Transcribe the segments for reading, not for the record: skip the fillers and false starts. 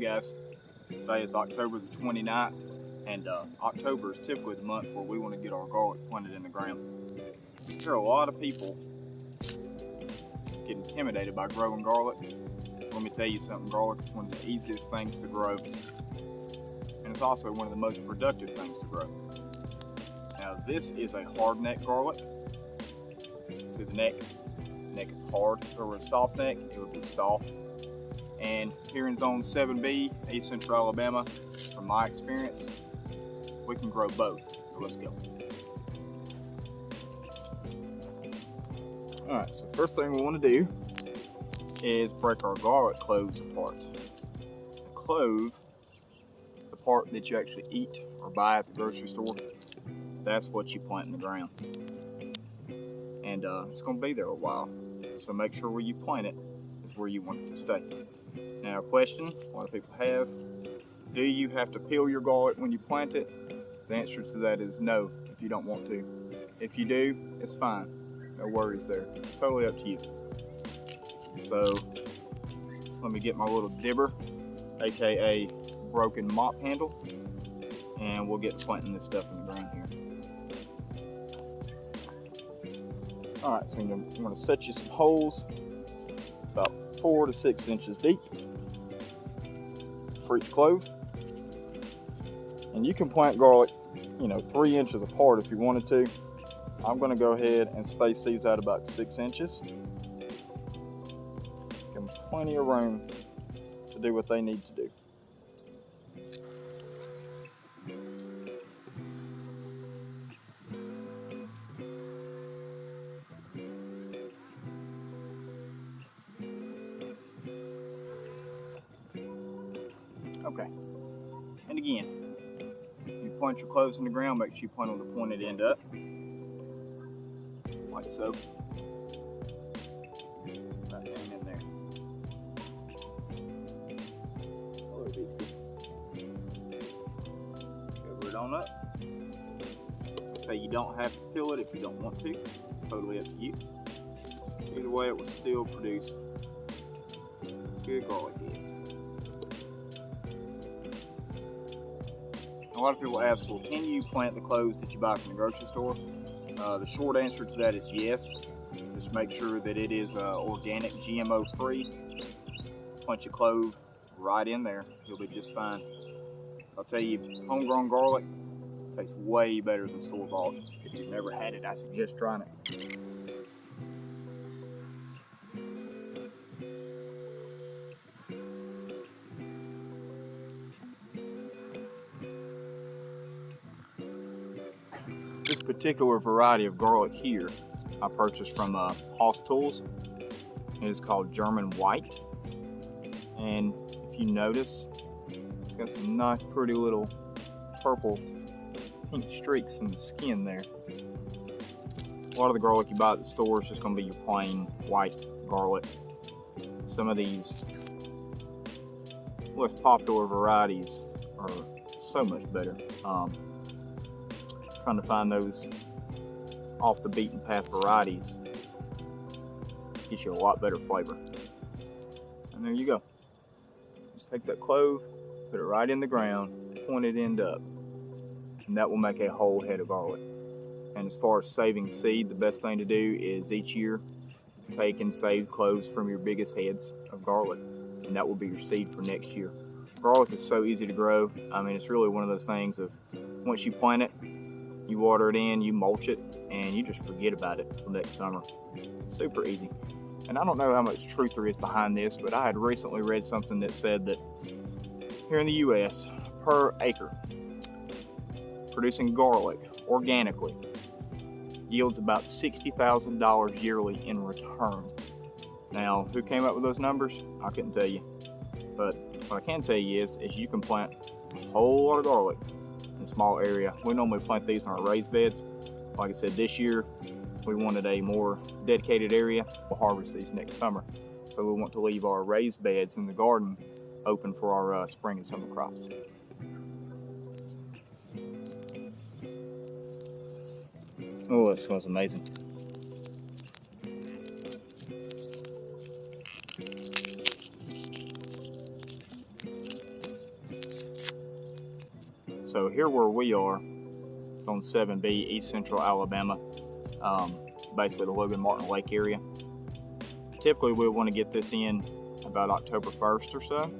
guys, today is October the 29th, and October is typically the month where we want to get our garlic planted in the ground. There are a lot of people get intimidated by growing garlic. Let me tell you something, garlic is one of the easiest things to grow, and it's also one of the most productive things to grow. Now this is a hard neck garlic. See the neck? The neck is hard. If it were a soft neck, it would be soft. And here in Zone 7B, East Central Alabama, from my experience, we can grow both. So let's go. Alright, so first thing we want to do is break our garlic cloves apart. The clove, the part that you actually eat or buy at the grocery store, that's what you plant in the ground. And it's going to be there a while. So make sure where you plant it is where you want it to stay. Now, a question a lot of people have, do you have to peel your garlic when you plant it? The answer to that is no, if you don't want to. If you do, it's fine. No worries there. Totally up to you. So, let me get my little dibber, aka broken mop handle, and we'll get planting this stuff in the ground here. Alright, so I'm going to set you some holes about 4 to 6 inches deep for each clove. And you can plant garlic, 3 inches apart if you wanted to. I'm going to go ahead and space these out about 6 inches. Give them plenty of room to do what they need to do. Okay, and again, you plant your cloves in the ground, make sure you plant on the pointed end up, like so. Right down in there. Cover it on up. So you don't have to peel it if you don't want to. It's totally up to you. Either way, it will still produce good garlic heads. A lot of people ask, well, can you plant the cloves that you buy from the grocery store? The short answer to that is yes. Just make sure that it is organic, GMO free. Plant your clove right in there. You'll be just fine. I'll tell you, homegrown garlic tastes way better than store-bought. If you've never had it, I suggest trying it. This particular variety of garlic here I purchased from Hoss Tools. It is called German White, and if you notice, it's got some nice pretty little purple pink streaks in the skin there. A lot of the garlic you buy at the store is just going to be your plain white garlic. Some of these less popular varieties are so much better. Trying to find those off the beaten path varieties gives you a lot better flavor. And there you go. Just take that clove, put it right in the ground, point it end up, and that will make a whole head of garlic. And as far as saving seed, the best thing to do is each year take and save cloves from your biggest heads of garlic, and that will be your seed for next year. Garlic is so easy to grow. I mean, it's really one of those things of once you plant it, you water it in, you mulch it, and you just forget about it until next summer. Super easy. And I don't know how much truth there is behind this, but I had recently read something that said that here in the U.S., per acre, producing garlic organically yields about $60,000 yearly in return. Now, who came up with those numbers? I couldn't tell you. But what I can tell you is you can plant a whole lot of garlic in a small area. We normally plant these on our raised beds. Like I said, this year we wanted a more dedicated area. We'll harvest these next summer. So we want to leave our raised beds in the garden open for our spring and summer crops. Oh, that smells amazing. So here where we are, it's on 7B, East Central Alabama, basically the Logan Martin Lake area. Typically we want to get this in about October 1st or so,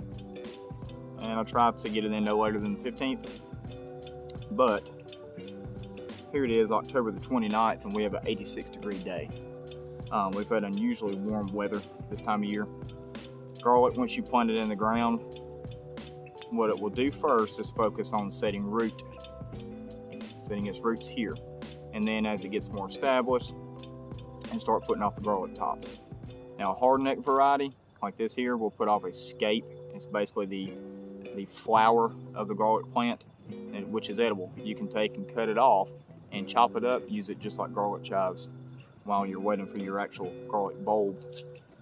and I try to get it in no later than the 15th. But here it is, October the 29th, and we have an 86-degree day. We've had unusually warm weather this time of year. Garlic, once you plant it in the ground, what it will do first is focus on setting its roots here. And then as it gets more established, and start putting off the garlic tops. Now a hardneck variety, like this here, will put off a scape. It's basically the flower of the garlic plant, which is edible. You can take and cut it off and chop it up, use it just like garlic chives while you're waiting for your actual garlic bulb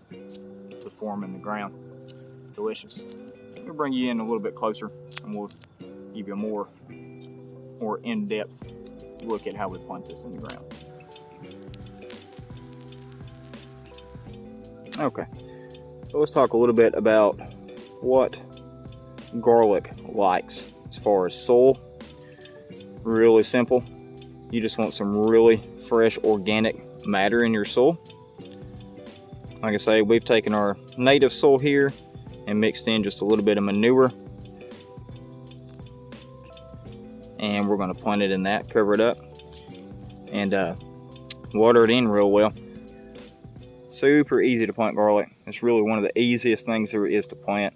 to form in the ground. Delicious. We'll bring you in a little bit closer and we'll give you a more in-depth look at how we plant this in the ground. Okay, so let's talk a little bit about what garlic likes as far as soil. Really simple. You just want some really fresh organic matter in your soil. Like I say, we've taken our native soil here and mixed in just a little bit of manure, and we're going to plant it in that, cover it up, and water it in real well. Super easy to plant garlic. It's really one of the easiest things there is to plant.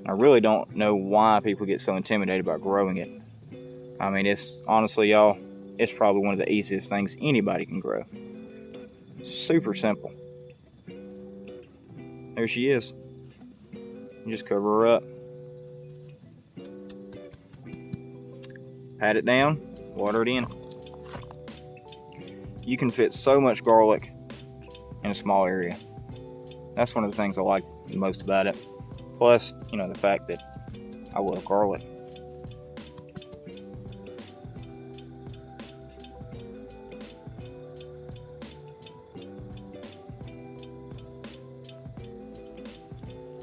I really don't know why people get so intimidated about growing it. I mean, it's honestly, y'all, it's probably one of the easiest things anybody can grow. Super simple. There she is. You just cover her up. Pat it down, water it in. You can fit so much garlic in a small area. That's one of the things I like the most about it. Plus, you know, the fact that I love garlic.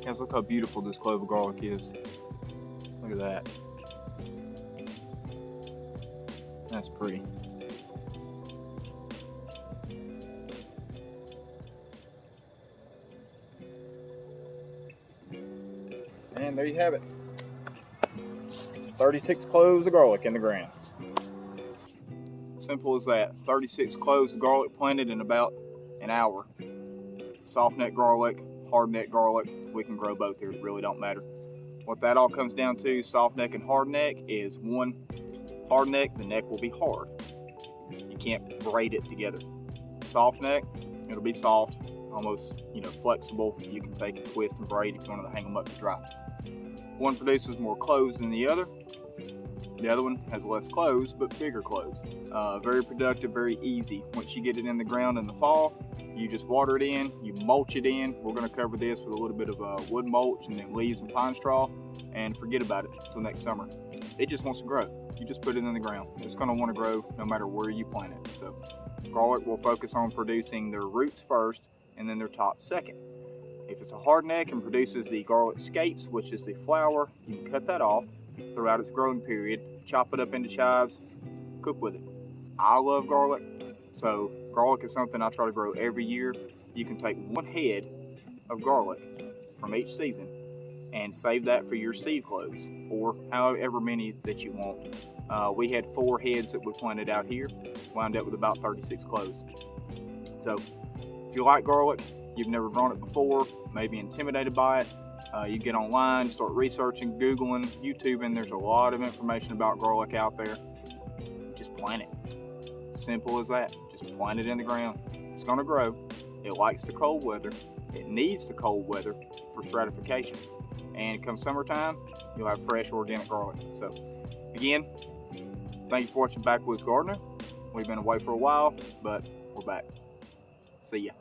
Guys, look how beautiful this clove of garlic is. Look at that. That's pretty. And there you have it. 36 cloves of garlic in the ground. Simple as that. 36 cloves of garlic planted in about an hour. Soft neck garlic, hard neck garlic, we can grow both here, it really don't matter. What that all comes down to, soft neck and hard neck, is one, hard neck, the neck will be hard. You can't braid it together. Soft neck, it'll be soft, almost, you know, flexible. You can take and twist and braid if you want to hang them up to dry. One produces more cloves than the other. The other one has less cloves, but bigger cloves. Very productive, very easy. Once you get it in the ground in the fall, you just water it in, you mulch it in. We're going to cover this with a little bit of wood mulch and then leaves and pine straw, and forget about it until next summer. It just wants to grow. You just put it in the ground. It's going to want to grow no matter where you plant it. So garlic will focus on producing their roots first and then their top second. If it's a hard neck and produces the garlic scapes, which is the flower, you can cut that off throughout its growing period, chop it up into chives, cook with it. I love garlic, so garlic is something I try to grow every year. You can take one head of garlic from each season and save that for your seed cloves, or however many that you want. We had 4 heads that we planted out here, wound up with about 36 cloves. So if you like garlic, you've never grown it before, maybe intimidated by it, you get online, start researching, Googling, YouTubing. There's a lot of information about garlic out there. Just plant it. Simple as that. Just plant it in the ground. It's going to grow. It likes the cold weather. It needs the cold weather for stratification. And come summertime, you'll have fresh organic garlic. So again, thank you for watching Backwoods Gardener. We've been away for a while, but we're back. See ya.